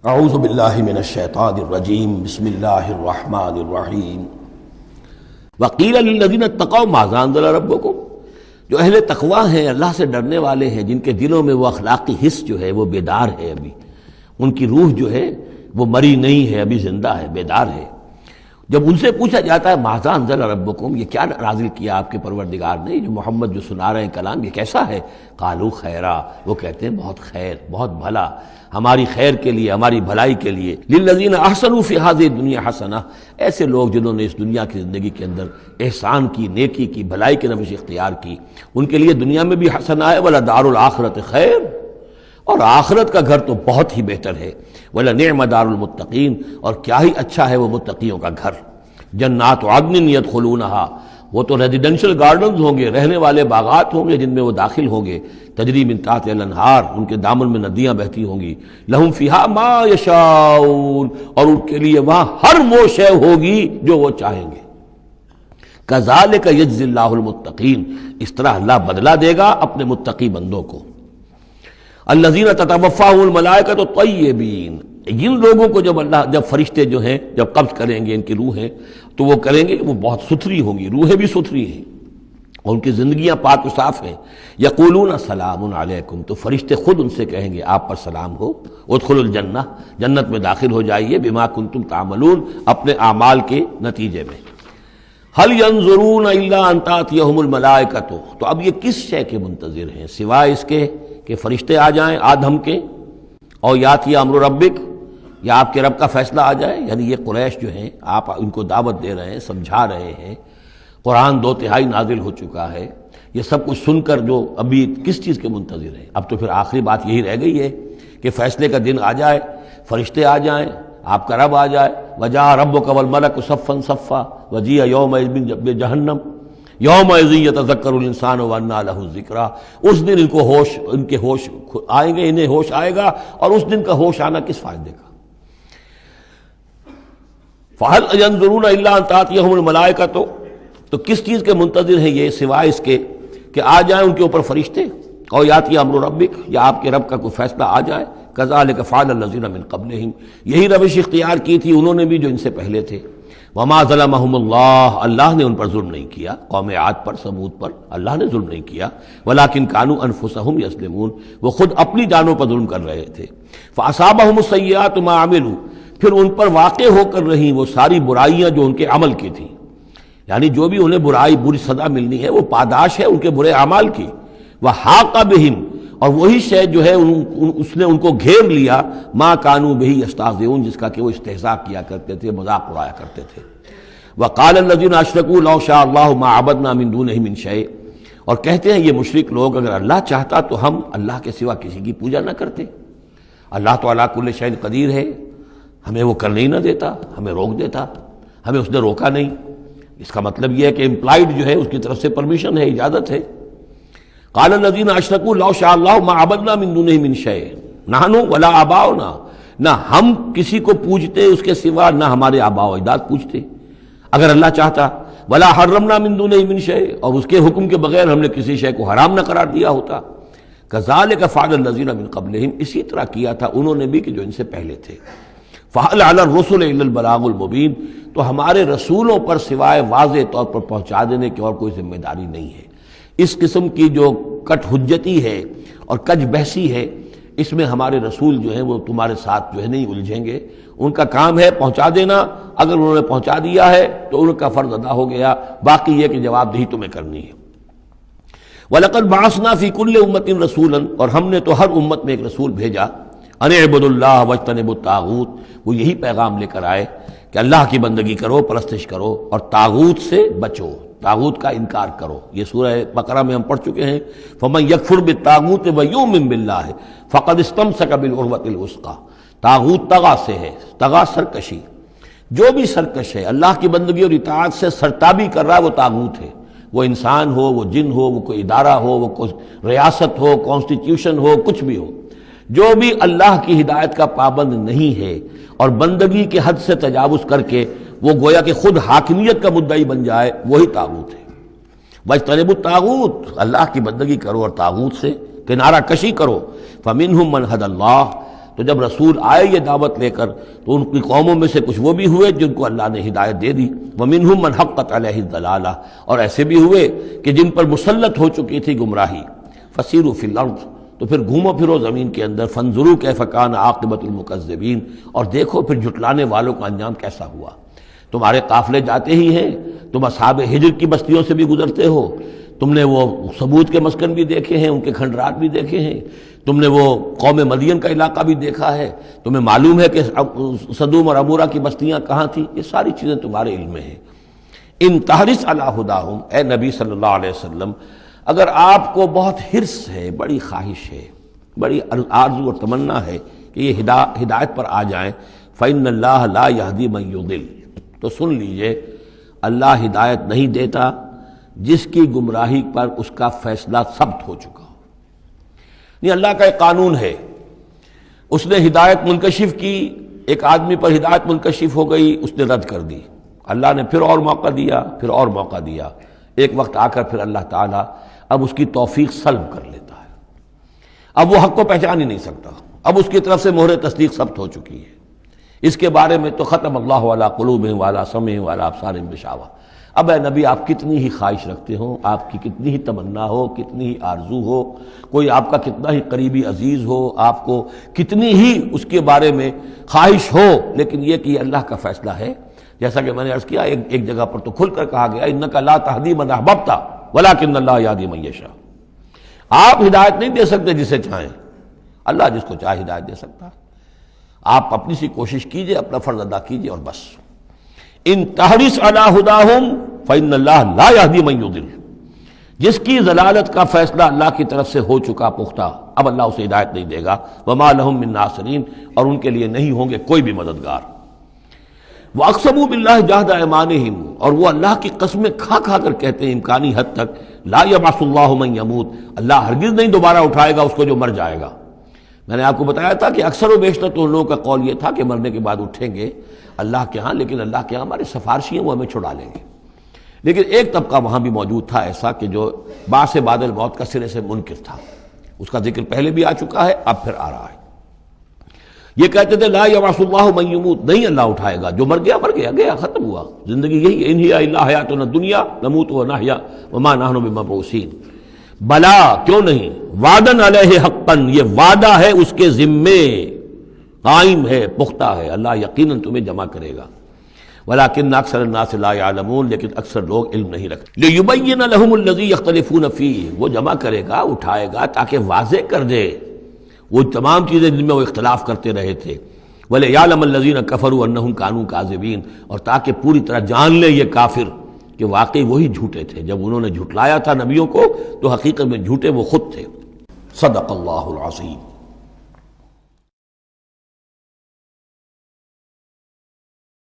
اعوذ باللہ من الشیطان الرجیم بسم اللہ الرحمن الرحیم وقیل للذین اتقوا ماذا انزل ربکم، جو اہل تقوی ہیں، اللہ سے ڈرنے والے ہیں، جن کے دلوں میں وہ اخلاقی حس جو ہے وہ بیدار ہے، ابھی ان کی روح جو ہے وہ مری نہیں ہے، ابھی زندہ ہے، بیدار ہے۔ جب ان سے پوچھا جاتا ہے ماذا انزل ربکم، یہ کیا نازل کیا آپ کے پروردگار نے، جو محمد جو سنا رہے ہیں کلام، یہ کیسا ہے؟ قالوا خیرا، وہ کہتے ہیں بہت خیر، بہت بھلا، ہماری خیر کے لیے، ہماری بھلائی کے لیے۔ للذین احسنوا فی ہذہ الدنیا حسنہ، ایسے لوگ جنہوں نے اس دنیا کی زندگی کے اندر احسان کی، نیکی کی، بھلائی کی روش اختیار کی، ان کے لیے دنیا میں بھی حسنہ ہے، ولدار الآخرۃ خیر، اور آخرت کا گھر تو بہت ہی بہتر ہے، وَلَنِعْمَ دَارُ الْمُتَّقِينَ، اور کیا ہی اچھا ہے وہ متقیوں کا گھر۔ جنات عدن يدخلونها، وہ تو ریزیڈینشل گارڈنز ہوں گے، رہنے والے باغات ہوں گے جن میں وہ داخل ہوں گے، تجری من تحتها الانہار، ان کے دامن میں ندیاں بہتی ہوں گی، لہم فیہا ما یشاؤون، اور ان کے لیے وہاں ہر وہ شے ہوگی جو وہ چاہیں گے۔ کذالک یجزی اللہ المتقین، اس طرح اللہ بدلہ دے گا اپنے متقی بندوں کو۔ الذین تتوفاہم الملائکۃ طیبین، جن لوگوں کو جب فرشتے جو ہیں جب قبض کریں گے ان کی روحیں، تو وہ کریں گے کہ وہ بہت ستھری ہوں گی، روحیں بھی ستھری ہیں اور ان کی زندگیاں پاک و صاف ہیں۔ یقولون سلام علیکم، تو فرشتے خود ان سے کہیں گے آپ پر سلام ہو، ادخلوا الجنہ، جنت میں داخل ہو جائیے، بما کنتم تعملون، اپنے اعمال کے نتیجے میں۔ هل ينظرون الا ان تاتيهم الملائکۃ، تو اب یہ کس شے کے منتظر ہیں سوائے اس کے کہ فرشتے آ جائیں آدم کے، اور یاتی امر ربک، یا آپ کے رب کا فیصلہ آ جائے۔ یعنی یہ قریش جو ہیں، آپ ان کو دعوت دے رہے ہیں، سمجھا رہے ہیں، قرآن 2/3 نازل ہو چکا ہے، یہ سب کچھ سن کر جو ابھی کس چیز کے منتظر ہیں؟ اب تو پھر آخری بات یہی رہ گئی ہے کہ فیصلے کا دن آ جائے، فرشتے آ جائیں، آپ کا رب آ جائے، وجاء ربک والملک صفا صفا وجیء یومئذ بجہنم یومئذ یتذکر الانسان وانیٰ لہ الذکریٰ، اس دن ان کے ہوش آئیں گے، انہیں ہوش آئے گا، اور اس دن کا ہوش آنا کس فائدے کا؟ فَهَلْ يَنظُرُونَ إِلَّا أَن تَأْتِيَهُمُ الْمَلَائِكَةُ، تو کس چیز کے منتظر ہیں یہ سوائے اس کے کہ آ جائیں ان کے اوپر فرشتے، اور یاتی امر ربک، یا آپ کے رب کا کوئی فیصلہ آ جائے۔ كَذَلِكَ فَعَلَ الَّذِينَ مِن قَبْلِهِمْ، یہی روش اختیار کی تھی انہوں نے بھی جو ان سے پہلے تھے۔ وَمَا ظَلَمَهُمُ اللَّهُ، اللہ نے ان پر ظلم نہیں کیا، قوم عاد پر، ثمود پر اللہ نے ظلم نہیں کیا، وَلَٰكِن كَانُوا أَنفُسَهُمْ يَظْلِمُونَ، وہ خود اپنی جانوں پر ظلم کر رہے تھے۔ فَأَصَابَهُمُ السَّيِّئَاتُ مَا عَمِلُوا، پھر ان پر واقع ہو کر رہیں وہ ساری برائیاں جو ان کے عمل کی تھیں، یعنی جو بھی انہیں بری سزا ملنی ہے وہ پاداش ہے ان کے برے اعمال کی۔ وَحَاقَ بِهِمْ، اور وہی شے جو ہے اس نے ان کو گھیر لیا، ما کانوا بہ یستہزئون، جس کا کہ وہ استہزاء کیا کرتے تھے، مذاق اڑایا کرتے تھے۔ وقال الذین اشرکوا لو شاء اللہ ما عبدنا من دونہ من شیء، اور کہتے ہیں یہ مشرک لوگ اگر اللہ چاہتا تو ہم اللہ کے سوا کسی کی پوجا نہ کرتے۔ اللہ تو علی کل شیء قدیر ہے، ہمیں وہ کرنے ہی نہ دیتا، ہمیں روک دیتا، ہمیں اس نے روکا نہیں۔ اس کا مطلب یہ ہے کہ امپلائڈ جو ہے اس کی طرف سے پرمیشن ہے، اجازت ہے۔ قال الذین اشرکوا لو شاء اللہ ما عبدنا من دونہ من شیء نحن ولا آباؤنا، نہ ہم کسی کو پوجتے اس کے سوا، نہ ہمارے آباء و اجداد پوجتے اگر اللہ چاہتا۔ ولا حرمنا من دونہ من شیء، اور اس کے حکم کے بغیر ہم نے کسی شے کو حرام نہ قرار دیا ہوتا۔ کذالک فعل الذین من قبلہم، اسی طرح کیا تھا انہوں نے بھی کہ جو ان سے پہلے تھے۔ فَهَلْ عَلَى الرُّسُلِ إِلَّا الْبَلَاغُ الْمُبِينُ، تو ہمارے رسولوں پر سوائے واضح طور پر پہنچا دینے کی اور کوئی ذمہ داری نہیں ہے۔ اس قسم کی جو کٹ حجتی ہے اور کج بحثی ہے، اس میں ہمارے رسول جو ہیں وہ تمہارے ساتھ جو ہے نہیں الجھیں گے، ان کا کام ہے پہنچا دینا، اگر انہوں نے پہنچا دیا ہے تو ان کا فرض ادا ہو گیا، باقی یہ کہ جواب دہی تمہیں کرنی ہے۔ وَلَقَدْ بَعَثْنَا فِي كُلِّ أُمَّةٍ رَسُولًا، اور ہم نے تو ہر امت میں ایک رسول بھیجا، ان اعبدوا اللہ واجتنبوا الطاغوت، وہ یہی پیغام لے کر آئے کہ اللہ کی بندگی کرو، پرستش کرو، اور طاغوت سے بچو، طاغوت کا انکار کرو۔ یہ سورہ بقرہ میں ہم پڑھ چکے ہیں۔ فمن یکفر بالطاغوت ویؤمن باللہ فقد استمسک بالعروۃ الوثقی، طاغوت طغا سے ہے، طغا سرکشی، جو بھی سرکش ہے اللہ کی بندگی اور اطاعت سے سرتابی کر رہا ہے وہ طاغوت ہے، وہ انسان ہو، وہ جن ہو، وہ کوئی ادارہ ہو، وہ کوئی ریاست ہو، کانسٹیٹیوشن ہو، کچھ بھی ہو، جو بھی اللہ کی ہدایت کا پابند نہیں ہے اور بندگی کے حد سے تجاوز کر کے وہ گویا کہ خود حاکمیت کا مدعی بن جائے، وہی طاغوت ہے۔ واجتنبوا الطاغوت، اللہ کی بندگی کرو اور طاغوت سے کنارہ کشی کرو۔ فمنہم من ھدی اللہ، تو جب رسول آئے یہ دعوت لے کر تو ان کی قوموں میں سے کچھ وہ بھی ہوئے جن کو اللہ نے ہدایت دے دی، وَمِنْهُمْ مَنْ حَقَّتْ عَلَيْهِ الضَّلَالَةُ، اور ایسے بھی ہوئے کہ جن پر مسلط ہو چکی تھی گمراہی۔ فَسِيرُوا فِي الْأَرْضِ، تو پھر گھومو پھرو زمین کے اندر، فَانظُرُوا كَيْفَ كَانَ عَاقِبَةُ الْمُكَذِّبِينَ، اور دیکھو پھر جھٹلانے والوں کا انجام کیسا ہوا۔ تمہارے قافلے جاتے ہی ہیں، تم اصحاب ہجر کی بستیوں سے بھی گزرتے ہو، تم نے وہ ثمود کے مسکن بھی دیکھے ہیں، ان کے کھنڈرات بھی دیکھے ہیں، تم نے وہ قوم مدین کا علاقہ بھی دیکھا ہے، تمہیں معلوم ہے کہ سدوم اور عمورہ کی بستیاں کہاں تھیں، یہ ساری چیزیں تمہارے علم میں ہیں۔ ان تحرص علی ہداہم، اے نبی صلی اللہ علیہ وسلم، اگر آپ کو بہت حرص ہے، بڑی خواہش ہے، بڑی آرزو اور تمنا ہے کہ یہ ہدایت پر آ جائیں، فإن اللہ لا یہدی من یضل، تو سن لیجئے اللہ ہدایت نہیں دیتا جس کی گمراہی پر اس کا فیصلہ ثبت ہو چکا ہو۔ نہیں، اللہ کا ایک قانون ہے، اس نے ہدایت منکشف کی، ایک آدمی پر ہدایت منکشف ہو گئی، اس نے رد کر دی، اللہ نے پھر اور موقع دیا، پھر اور موقع دیا، ایک وقت آ کر پھر اللہ تعالیٰ اب اس کی توفیق سلب کر لیتا ہے، اب وہ حق کو پہچان ہی نہیں سکتا، اب اس کی طرف سے مہر تصدیق ثبت ہو چکی ہے۔ اس کے بارے میں تو ختم اللہ علی قلوبہم وعلی سمعہم وعلی ابصارہم غشاوہ۔ اب اے نبی، آپ کتنی ہی خواہش رکھتے ہو، آپ کی کتنی ہی تمنا ہو، کتنی ہی آرزو ہو، کوئی آپ کا کتنا ہی قریبی عزیز ہو، آپ کو کتنی ہی اس کے بارے میں خواہش ہو، لیکن یہ کہ یہ اللہ کا فیصلہ ہے، جیسا کہ میں نے عرض کیا، ایک جگہ پر تو کھل کر کہا گیا انک لا تہدی من احببت ولکن اللہ یہدی من یشاء، آپ ہدایت نہیں دے سکتے جسے چاہیں، اللہ جس کو چاہے ہدایت دے سکتا ہے۔ آپ اپنی سی کوشش کیجئے، اپنا فرض ادا کیجئے اور بس۔ ان تحرص علی ہداہم فإن اللہ لا یہدی من یضل، جس کی ضلالت کا فیصلہ اللہ کی طرف سے ہو چکا پختہ، اب اللہ اسے ہدایت نہیں دے گا، وما لہم من ناصرین، اور ان کے لیے نہیں ہوں گے کوئی بھی مددگار۔ وَأَقْسَمُوا بِاللَّهِ جَهْدَ أَيْمَانِهِمْ، اور وہ اللہ کی قسمیں کھا کھا کر کہتے ہیں امکانی حد تک، لا یبعث اللہ من یموت، اللہ ہرگز نہیں دوبارہ اٹھائے گا اس کو جو مر جائے گا۔ میں نے آپ کو بتایا تھا کہ اکثر و بیشتر تو ان لوگوں کا قول یہ تھا کہ مرنے کے بعد اٹھیں گے اللہ کے ہاں، لیکن اللہ کے ہاں ہمارے سفارشی ہیں، وہ ہمیں چھڑا لیں گے۔ لیکن ایک طبقہ وہاں بھی موجود تھا ایسا کہ جو بعث بعد الموت کا سرے سے منکر تھا، اس کا ذکر پہلے بھی آ چکا ہے، اب پھر آ رہا ہے۔ یہ کہتے تھے لا یبعث اللہ من یموت، نہیں اللہ اٹھائے گا، جو مر گیا مر گیا، گیا ختم ہوا، زندگی یہی ہے، ان ہی الا حیاتنا الدنیا نموت ونحیا وما نحن بمبعوثین۔ بلا، کیوں نہیں، وعدن علیہ حقاً، یہ وعدہ ہے اس کے ذمے، قائم ہے، پختہ ہے، اللہ یقیناً تمہیں جمع کرے گا۔ ولیکن اکثر الناس لا یعلمون، لیکن اکثر لوگ علم نہیں رکھتے۔ لیبین لہم الذی یختلفون فیہ، وہ جمع کرے گا، اٹھائے گا تاکہ واضح کر دے وہ تمام چیزیں جن میں وہ اختلاف کرتے رہے تھے۔ ولیعلم الذین کفروا انہم کانوا کاذبین، اور تاکہ پوری طرح جان لے یہ کافر کہ واقعی وہی جھوٹے تھے، جب انہوں نے جھٹلایا تھا نبیوں کو تو حقیقت میں جھوٹے وہ خود تھے۔ صدق اللہ العظیم۔